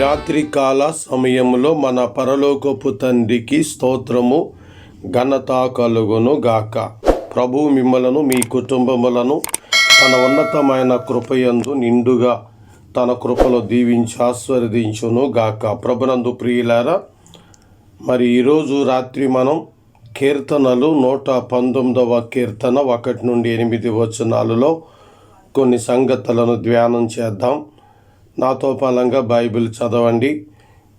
రాత్రి కాల సమయంలో మన పరలోకపు తండ్రికి స్తోత్రము ఘనత కలుగును గాక. ప్రభు మిమ్మలను మీ కుటుంబములను తన ఉన్నతమైన కృపయందు నిండుగా తన కృపలో దీవించి ఆశీర్వదించును గాక. ప్రభునందు ప్రియులారా, మరి ఈరోజు రాత్రి మనం కీర్తనలు 119వ కీర్తన 1 నుండి 8 వచనాలలో కొన్ని సంగతులను ధ్యానం చేద్దాం. నాతో పాలంగా బైబిల్ చదవండి.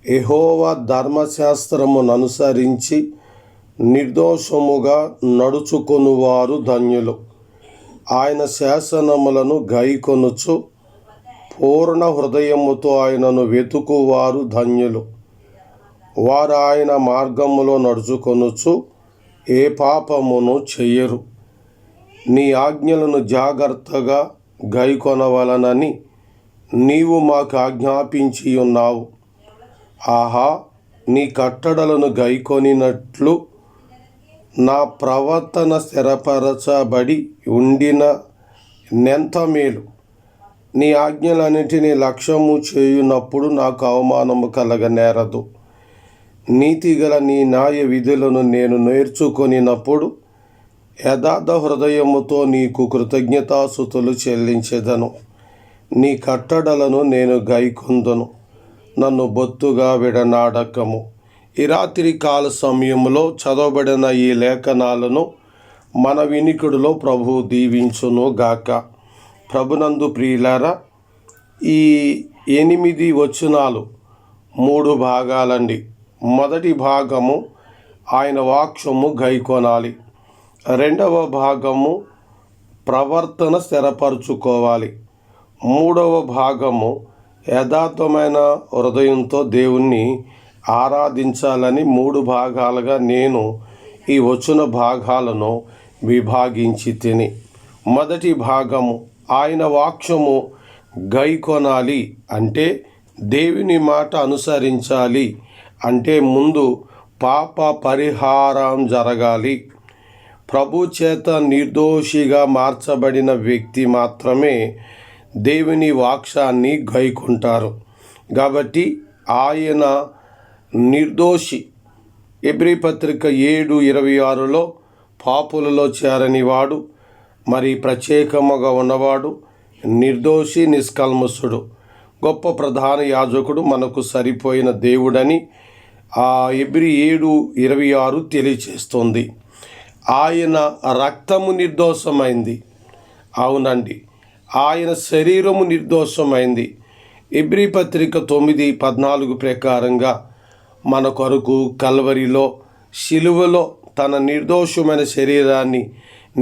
యెహోవా ధర్మశాస్త్రమును అనుసరించి నిర్దోషముగా నడుచుకొనువారు ధన్యులు. ఆయన శాసనములను గైకొనుచు పూర్ణ హృదయముతో ఆయనను వెతుకువారు ధన్యులు. వారు ఆయన మార్గములో నడుచుకొనుచు ఏ పాపమును చెయ్యరు. నీ ఆజ్ఞలను జాగ్రత్తగా గైకొనవలనని నీవు మాకు ఆజ్ఞాపించి ఉన్నావు. ఆహా, నీ కట్టడలను గైకొనినట్లు నా ప్రవర్తన స్థిరపరచబడి ఉండిన నెంత మేలు. నీ ఆజ్ఞలన్నిటినీ లక్ష్యము చేయునప్పుడు నాకు అవమానము కలగనేరదు. నీతిగల నీ న్యాయ విధులను నేను నేర్చుకొనినప్పుడు యథార్థ హృదయముతో నీకు కృతజ్ఞతాస్తుతులు చెల్లించెదను. నీ కట్టడలను నేను గైకొందును, నన్ను బొత్తుగా విడనాడకము. ఈ రాత్రి కాల సమయంలో చదవబడిన ఈ లేఖనాలను మన వినికిడిలో ప్రభువు దీవించును గాక. ప్రభునందు ప్రియులారా, ఈ 8 వచనాలు 3 భాగాలండి. మొదటి భాగము ఆయన వాక్యము గైకొనాలి. రెండవ భాగము ప్రవర్తన స్థిరపరచుకోవాలి. మూడవ భాగము యథార్థమైన హృదయంతో దేవుణ్ణి ఆరాధించాలని 3 భాగాలుగా నేను ఈ వచన భాగాలను విభాగించి తిని. మొదటి భాగము ఆయన వాక్యము గైకొనాలి అంటే దేవుని మాట అనుసరించాలి అంటే ముందు పాప పరిహారం జరగాలి. ప్రభు చేత నిర్దోషిగా మార్చబడిన వ్యక్తి మాత్రమే దేవుని వాక్యాన్ని గైకొంటారు. కాబట్టి ఆయన నిర్దోషి. ఎబ్రీ పత్రిక 7:26లో పాపులలో చేరని వాడు, మరి ప్రత్యేకముగా ఉన్నవాడు, నిర్దోషి, నిష్కల్మషుడు, గొప్ప ప్రధాన యాజకుడు, మనకు సరిపోయిన దేవుడని ఎబ్రీ 7:26 తెలియచేస్తుంది. ఆయన రక్తము నిర్దోషమైంది. అవునండి, ఆయన శరీరము నిర్దోషమైంది. ఎబ్రీ పత్రిక 9:14 ప్రకారంగా మన కొరకు కల్వరిలో శిలువలో తన నిర్దోషమైన శరీరాన్ని,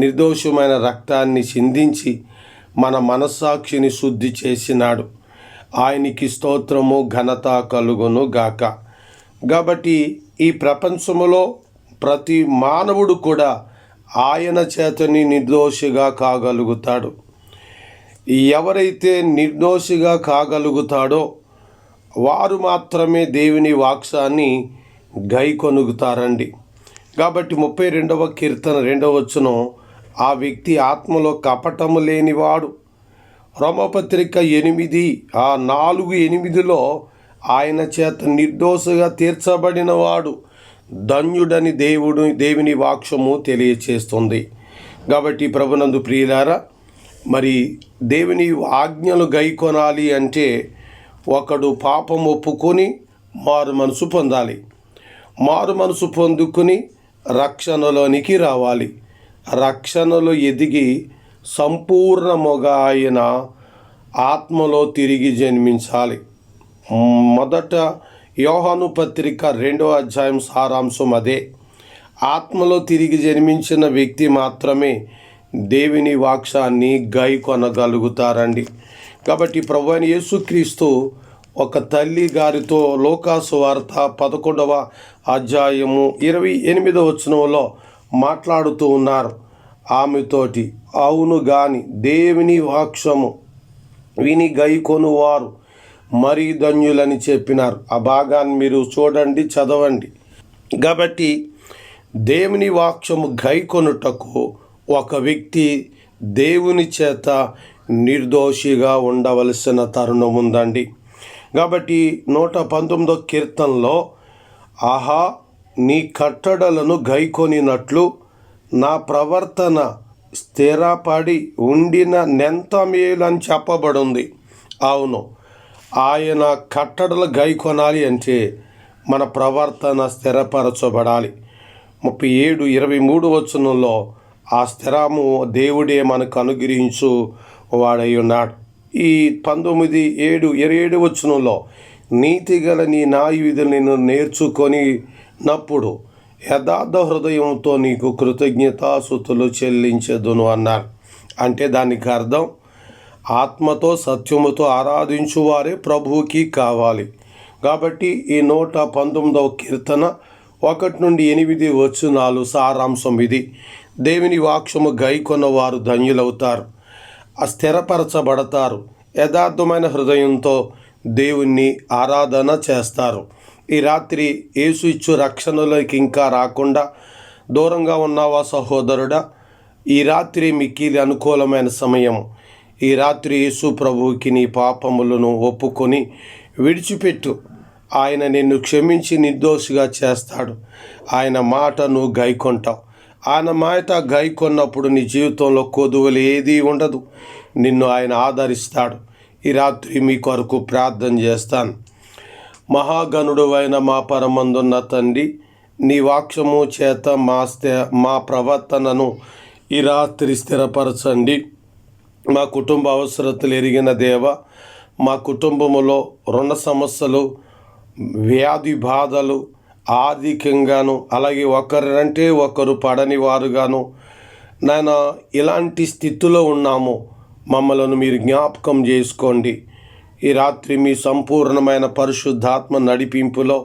నిర్దోషమైన రక్తాన్ని చిందించి మన మనస్సాక్షిని శుద్ధి చేసినాడు. ఆయనకి స్తోత్రము ఘనత కలుగును గాక. కాబట్టి ఈ ప్రపంచములో ప్రతి మానవుడు కూడా ఆయన చేతని నిర్దోషిగా కాగలుగుతాడు. ఎవరైతే నిర్దోషిగా కాగలుగుతాడో వారు మాత్రమే దేవుని వాక్యాన్ని గైకొనుగుతారండి. కాబట్టి 32వ కీర్తన 2వ వచనం, ఆ వ్యక్తి ఆత్మలో కపటము లేనివాడు. రోమపత్రిక 4:8లో ఆయన చేత నిర్దోషిగా తీర్చబడినవాడు ధన్యుడని దేవుని వాక్యము తెలియచేస్తుంది. కాబట్టి ప్రభునందు ప్రియులారా, మరి దేవుని ఆజ్ఞలు గైకొనాలి అంటే ఒకడు పాపం ఒప్పుకొని మారు మనసు పొందాలి. మారు మనసు పొందుకుని రక్షణలోనికి రావాలి. రక్షణలో ఎదిగి సంపూర్ణముగా ఆయన ఆత్మలో తిరిగి జన్మించాలి. మొదట యోహాను పత్రిక 2వ అధ్యాయం సారాంశం అదే. ఆత్మలో తిరిగి జన్మించిన వ్యక్తి మాత్రమే దేవుని వాక్యాన్ని గైకొనగలుగుతారండి. కాబట్టి ప్రభువైన యేసుక్రీస్తు ఒక తల్లి గారితో లూకాసు వార్త 11వ అధ్యాయము 28వ వచనంలో మాట్లాడుతూ ఉన్నారు. ఆమెతోటి, అవును గాని దేవుని వాక్యము విని గైకొనువారు మరీ ధన్యులని చెప్పినారు. ఆ భాగాన్ని మీరు చూడండి, చదవండి. కాబట్టి దేవుని వాక్యము గైకొనుటకు ఒక వ్యక్తి దేవుని చేత నిర్దోషిగా ఉండవలసిన తరుణం ఉందండి. కాబట్టి 119 కీర్తనలో, ఆహా నీ కట్టడలను గైకొనినట్లు నా ప్రవర్తన స్థిరపడి ఉండిన నెంత మేలు అని చెప్పబడింది. అవును, ఆయన కట్టడలు గైకొనాలి అంటే మన ప్రవర్తన స్థిరపరచబడాలి. 37:23 వచనంలో ఆ స్థిరము దేవుడే మనకు అనుగ్రహించు వాడై ఉన్నాడు. ఈ 19:27 వచనంలో, నీతిగల నీ న్యాయవిధులు నేను నేర్చుకొనినప్పుడు యథార్థ హృదయంతో నీకు కృతజ్ఞతాస్తుతులు చెల్లించెదను అన్నారు. అంటే దానికి అర్థం, ఆత్మతో సత్యముతో ఆరాధించువారే ప్రభువుకి కావాలి. కాబట్టి ఈ 119వ కీర్తన 1-8 వచనాలు సారాంశం ఇది. దేవుని వాక్యము గైకొన్న వారు ధన్యులవుతారు, స్థిరపరచబడతారు, యథార్థమైన హృదయంతో దేవుణ్ణి ఆరాధన చేస్తారు. ఈ రాత్రి యేసు ఇచ్చు రక్షణలోకి ఇంకా రాకుండా దూరంగా ఉన్నావా సహోదరుడా? ఈ రాత్రి మిక్కిలి అనుకూలమైన సమయం. ఈ రాత్రి యేసు ప్రభువుకి నీ పాపములను ఒప్పుకొని విడిచిపెట్టు. ఆయన నిన్ను క్షమించి నిర్దోషిగా చేస్తాడు. ఆయన మాట నువ్వు గైకొంటావు. ఆయన మాట గైకొన్నప్పుడు నీ జీవితంలో కొదువలు ఏదీ ఉండదు. నిన్ను ఆయన ఆదరిస్తాడు. ఈ రాత్రి మీ కొరకు ప్రార్థన చేస్తాను. మహాగణుడు అయిన మా పరమందున్న తండ్రి, నీ వాక్యము చేత మా ప్రవర్తనను ఈ రాత్రి స్థిరపరచండి. మా కుటుంబ అవసరతలు ఎరిగిన దేవ, మా కుటుంబములో రుణ సమస్యలు, వ్యాధి బాధలు, ఆర్థికంగాను, అలాగే ఒకరంటే ఒకరు పడని వారుగాను నాయన ఇలాంటి స్థితిలో ఉన్నాము. మమ్మలను మీరు జ్ఞాపకం చేసుకోండి. ఈ రాత్రి మీ సంపూర్ణమైన పరిశుద్ధాత్మ నడిపింపులో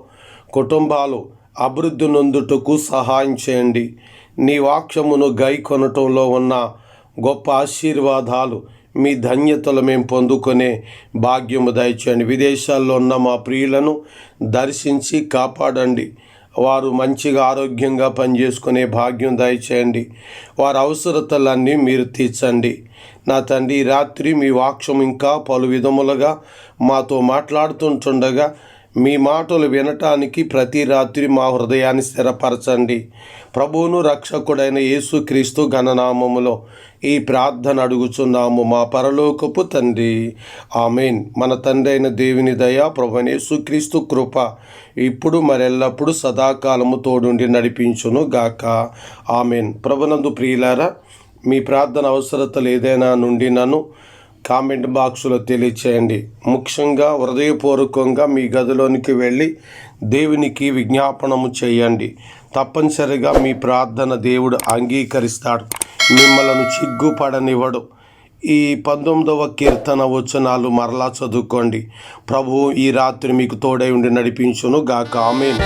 కుటుంబాలు అభివృద్ధి నొందుటకు సహాయం చేయండి. నీ వాక్యమును గైకొనటంలో ఉన్న గొప్ప ఆశీర్వాదాలు, మీ ధన్యతలు మేము పొందుకునే భాగ్యము దయచేయండి. విదేశాల్లో ఉన్న మా ప్రియులను దర్శించి కాపాడండి. వారు మంచిగా ఆరోగ్యంగా పనిచేసుకునే భాగ్యం దయచేయండి. వారి అవసరతలన్నీ మీరు తీర్చండి. నా తండ్రి, రాత్రి మీ వాక్యం ఇంకా పలు విధములుగా మాతో మాట్లాడుతుంటుండగా మీ మాటలు వినటానికి ప్రతి రాత్రి మా హృదయాన్ని స్థిరపరచండి. ప్రభువును రక్షకుడైన యేసుక్రీస్తు ఘననామములో ఈ ప్రార్థన అడుగుచున్నాము మా పరలోకపు తండ్రి, ఆమెన్. మన తండ్రి అయిన దేవుని దయ, ప్రభువైన యేసుక్రీస్తు కృప ఇప్పుడు మరెల్లప్పుడు సదాకాలము తోడుండి నడిపించును గాక, ఆమెన్. ప్రభునందు ప్రియులారా, మీ ప్రార్థన అవసరతలు ఏదైనా నుండి నన్ను కామెంట్ బాక్సులో తెలియచేయండి. ముఖ్యంగా హృదయపూర్వకంగా మీ గదిలోనికి వెళ్ళి దేవునికి విజ్ఞాపనము చేయండి. తప్పనిసరిగా మీ ప్రార్థన దేవుడు అంగీకరిస్తాడు, మిమ్మలను సిగ్గుపడనివ్వడు. ఈ 19వ కీర్తన వచనాలు మరలా చదువుకోండి. ప్రభువు ఈ రాత్రి మీకు తోడై ఉండి నడిపించును గాక, ఆమేన్.